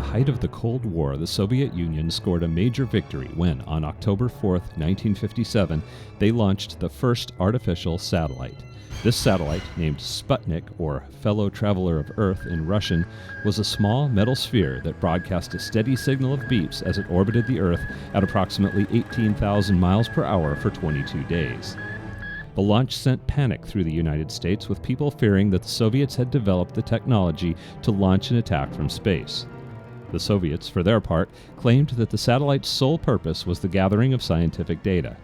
height of the Cold War, the Soviet Union scored a major victory when, on October 4, 1957, they launched the first artificial satellite. This satellite, named Sputnik, or Fellow Traveler of Earth in Russian, was a small metal sphere that broadcast a steady signal of beeps as it orbited the Earth at approximately 18,000 miles per hour for 22 days. The launch sent panic through the United States, with people fearing that the Soviets had developed the technology to launch an attack from space. The Soviets, for their part, claimed that the satellite's sole purpose was the gathering of scientific data.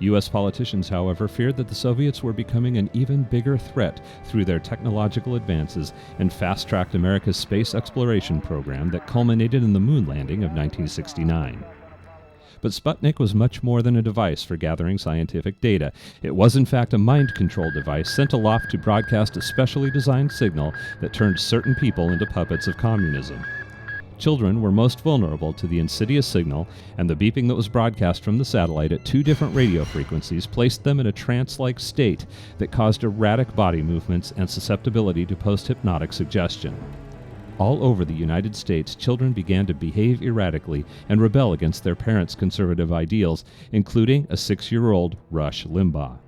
U.S. politicians, however, feared that the Soviets were becoming an even bigger threat through their technological advances and fast-tracked America's space exploration program that culminated in the moon landing of 1969. But Sputnik was much more than a device for gathering scientific data. It was in fact a mind control device sent aloft to broadcast a specially designed signal that turned certain people into puppets of communism. Children were most vulnerable to the insidious signal, and the beeping that was broadcast from the satellite at 2 different radio frequencies placed them in a trance-like state that caused erratic body movements and susceptibility to post-hypnotic suggestion. All over the United States, children began to behave erratically and rebel against their parents' conservative ideals, including a 6-year-old Rush Limbaugh.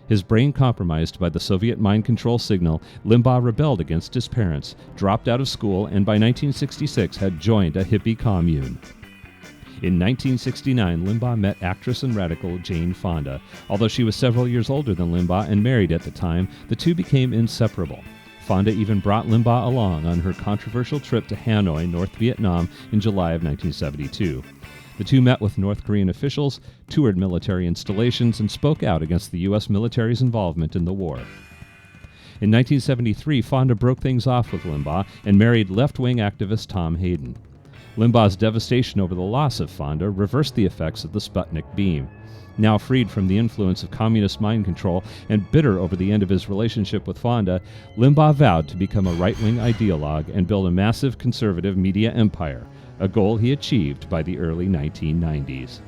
His brain compromised by the Soviet mind control signal, Limbaugh rebelled against his parents, dropped out of school, and by 1966 had joined a hippie commune. In 1969, Limbaugh met actress and radical Jane Fonda. Although she was several years older than Limbaugh and married at the time, the two became inseparable. Fonda even brought Limbaugh along on her controversial trip to Hanoi, North Vietnam, in July of 1972. The two met with North Korean officials, toured military installations, and spoke out against the U.S. military's involvement in the war. In 1973, Fonda broke things off with Limbaugh and married left-wing activist Tom Hayden. Limbaugh's devastation over the loss of Fonda reversed the effects of the Sputnik beam. Now freed from the influence of communist mind control and bitter over the end of his relationship with Fonda, Limbaugh vowed to become a right-wing ideologue and build a massive conservative media empire, a goal he achieved by the early 1990s.